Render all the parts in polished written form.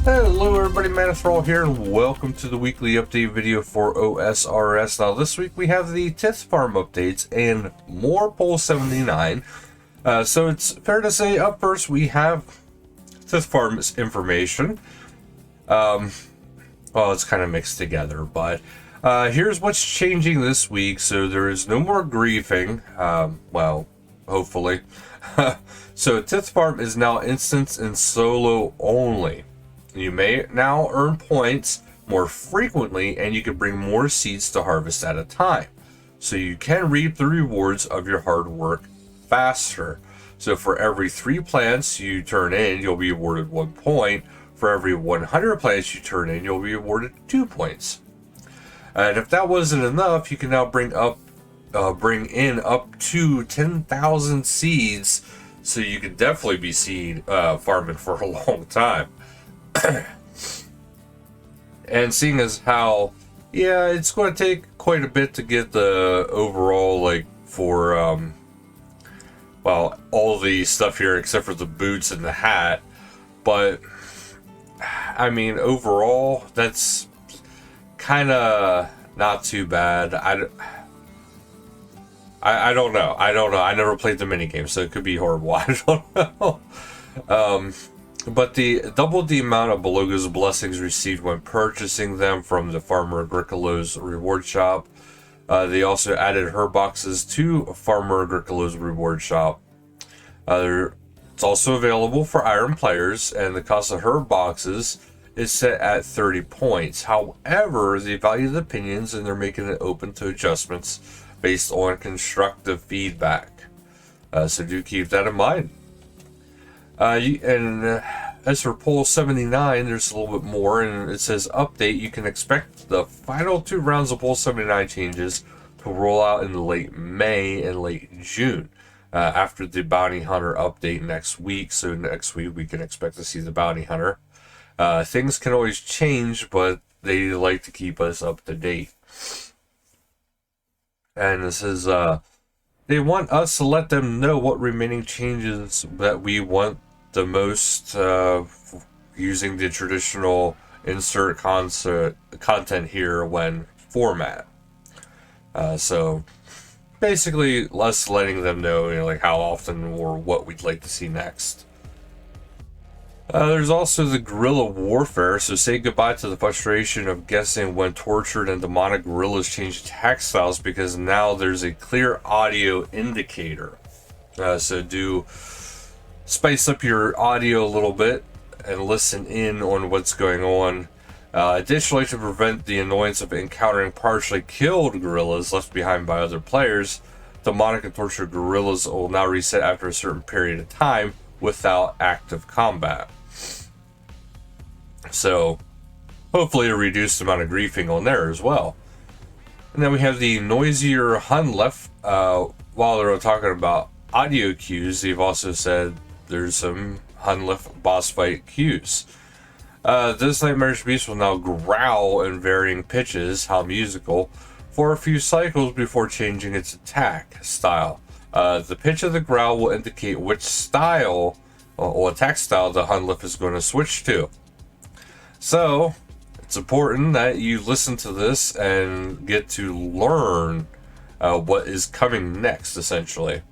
Hello everybody, Manithral here, and welcome to the weekly update video for OSRS. Now this week we have the Tithe farm updates and more Poll 79. So it's fair to say up first we have Tithe farm's information. Well, it's kind of mixed together, but here's what's changing this week. So there is no more griefing, well, hopefully. So Tithe farm is now instance and solo only. You may now earn points more frequently, and you can bring more seeds to harvest at a time. So you can reap the rewards of your hard work faster. So for every 3 plants you turn in, you'll be awarded 1 point. For every 100 plants you turn in, you'll be awarded 2 points. And if that wasn't enough, you can now bring in up to 10,000 seeds. So you could definitely be seed farming for a long time. And seeing as how, yeah, it's going to take quite a bit to get the overall, like, for, well, all the stuff here except for the boots and the hat. But, I mean, overall, that's kind of not too bad. I don't know. I never played the minigame, so it could be horrible. I don't know. But doubled the amount of Beloga's blessings received when purchasing them from the Farmer Agricolo's reward shop. They also added herb boxes to Farmer Agricolo's reward shop. It's also available for Iron players, and the cost of herb boxes is set at 30 points. However, they value the opinions, and they're making it open to adjustments based on constructive feedback. So do keep that in mind. As for Poll 79, there's a little bit more, and it says update. You can expect the final 2 rounds of Poll 79 changes to roll out in late May and late June, after the Bounty Hunter update next week. So next week we can expect to see the Bounty Hunter. Things can always change, but they like to keep us up to date. And this is they want us to let them know what remaining changes that we want the most, using the traditional insert content here when format. So basically, us letting them know, like how often or what we'd like to see next. There's also the guerrilla warfare, so say goodbye to the frustration of guessing when tortured and demonic guerrillas change attack styles, because now there's a clear audio indicator. So do spice up your audio a little bit and listen in on what's going on. Additionally, to prevent the annoyance of encountering partially killed guerrillas left behind by other players, demonic and tortured guerrillas will now reset after a certain period of time without active combat. So hopefully a reduced amount of griefing on there as well. And then we have the noisier Hun left. While they're talking about audio cues, they've also said there's some Hunlef boss fight cues. This Nightmarish Beast will now growl in varying pitches, how musical, for a few cycles before changing its attack style. The pitch of the growl will indicate which style or attack style the Hunlef is going to switch to. So it's important that you listen to this and get to learn what is coming next, essentially.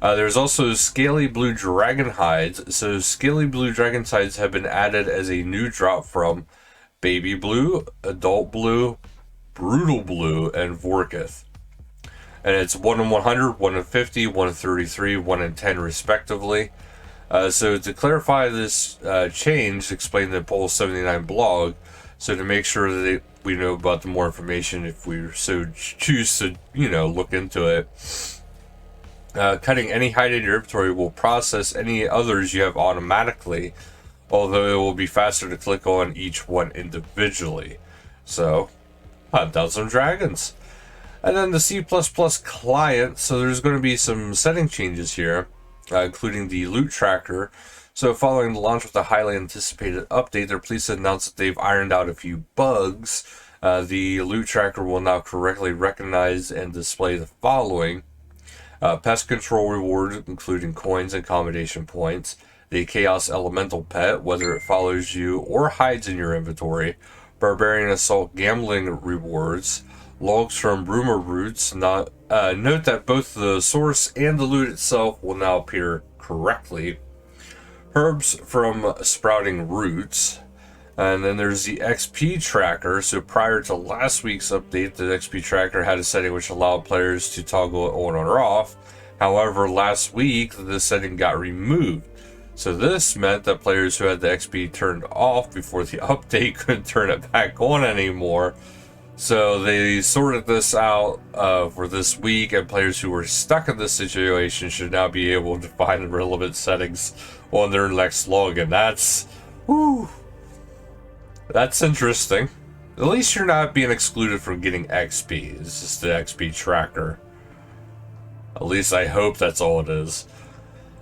There's also scaly blue dragon hides. So scaly blue dragon hides have been added as a new drop from baby blue, adult blue, brutal blue, and Vorkith. And it's 1 in 100, 1 in 50, 1 in 33, 1 in 10 respectively. So to clarify this change, explained in the Poll 79 blog, so to make sure that we know about the more information if we so choose to, look into it. Cutting any hide in your inventory will process any others you have automatically, although it will be faster to click on each one individually. So, hunt down some dragons. And then the C++ client, so there's going to be some setting changes here, including the loot tracker. So following the launch of the highly anticipated update, they're pleased to announce that they've ironed out a few bugs. The loot tracker will now correctly recognize and display the following: pest control rewards, including coins and accommodation points, the Chaos Elemental pet, whether it follows you or hides in your inventory, Barbarian Assault gambling rewards, logs from rumor roots. Note that both the source and the loot itself will now appear correctly. Herbs from sprouting roots. And then there's the XP tracker. So prior to last week's update, the XP tracker had a setting which allowed players to toggle it on or off. However, last week, the setting got removed. So this meant that players who had the XP turned off before the update couldn't turn it back on anymore. So they sorted this out for this week, and players who were stuck in this situation should now be able to find the relevant settings on their next login. That's interesting. At least you're not being excluded from getting XP. It's just the XP tracker. At least I hope that's all it is.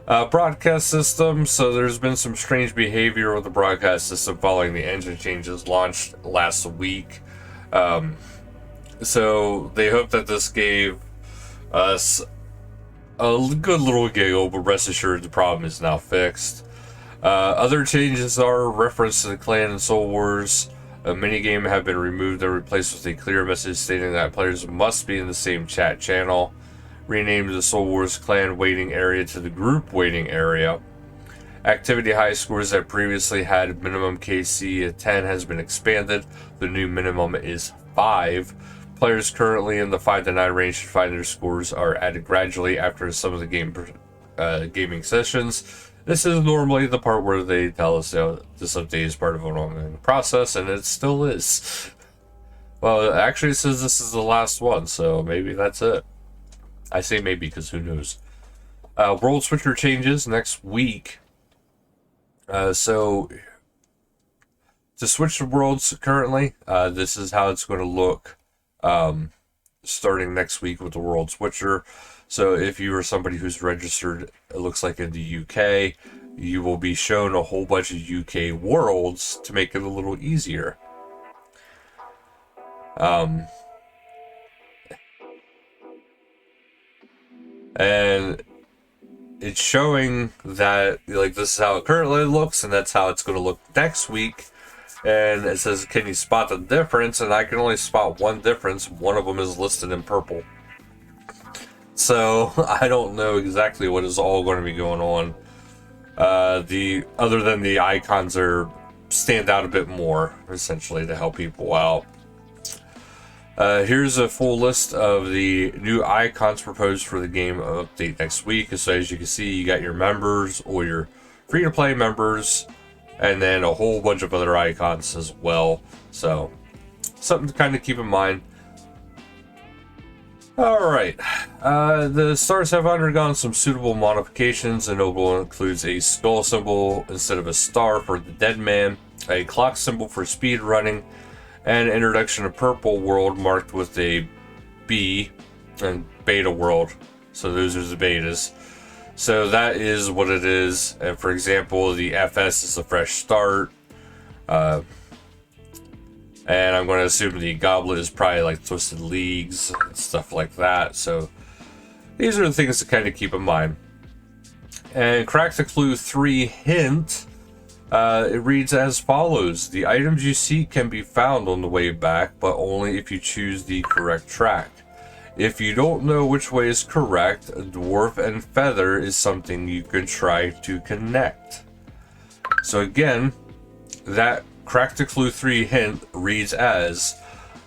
Broadcast system. So there's been some strange behavior with the broadcast system following the engine changes launched last week. So they hope that this gave us a good little giggle, but rest assured the problem is now fixed. Other changes are reference to the clan and Soul Wars. A minigame have been removed and replaced with a clear message stating that players must be in the same chat channel. Renamed the Soul Wars clan waiting area to the group waiting area. Activity high scores that previously had minimum KC at 10 has been expanded. The new minimum is 5. Players currently in the 5 to 9 range should find their scores are added gradually after some of the gaming sessions. This is normally the part where they tell us this update is part of an ongoing process, and it still is. Well, actually it says this is the last one, so maybe that's it. I say maybe because who knows. World Switcher changes next week. So to switch the worlds currently, this is how it's going to look starting next week with the World Switcher. So if you are somebody who's registered, it looks like in the UK, you will be shown a whole bunch of UK worlds to make it a little easier. And it's showing that like this is how it currently looks, and that's how it's going to look next week. And it says, can you spot the difference? And I can only spot one difference. One of them is listed in purple. So I don't know exactly what is all going to be going on. Other than the icons stand out a bit more, essentially, to help people out. Here's a full list of the new icons proposed for the game update next week. So as you can see, you got your members or your free-to-play members, and then a whole bunch of other icons as well. So something to kind of keep in mind. Alright, the stars have undergone some suitable modifications. A notable includes a skull symbol instead of a star for the dead man, a clock symbol for speed running, and introduction of purple world marked with a B, and beta world. So those are the betas. So that is what it is. And for example, the FS is a fresh start. And I'm going to assume the goblet is probably like Twisted Leagues and stuff like that. So these are the things to kind of keep in mind. And Crack the Clue 3 hint. It reads as follows. The items you seek can be found on the way back, but only if you choose the correct track. If you don't know which way is correct, Dwarf and Feather is something you can try to connect. So again, that Crack the Clue 3 hint reads as,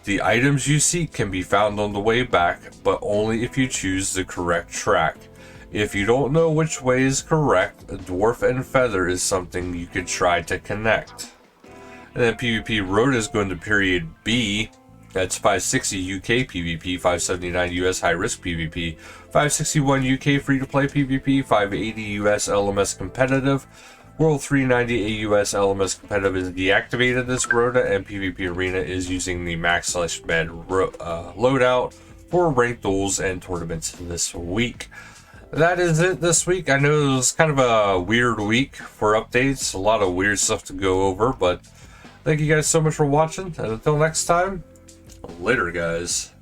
the items you seek can be found on the way back, but only if you choose the correct track. If you don't know which way is correct, Dwarf and Feather is something you could try to connect. And then PvP Road is going to period B. That's 560 UK PvP, 579 US high risk PvP, 561 UK free to play PvP, 580 US LMS competitive. World 390 AUS LMS competitive is deactivated this Rota, and PvP Arena is using the max/med loadout for ranked duels and tournaments this week. That is it this week. I know it was kind of a weird week for updates, a lot of weird stuff to go over, but thank you guys so much for watching, and until next time, later guys.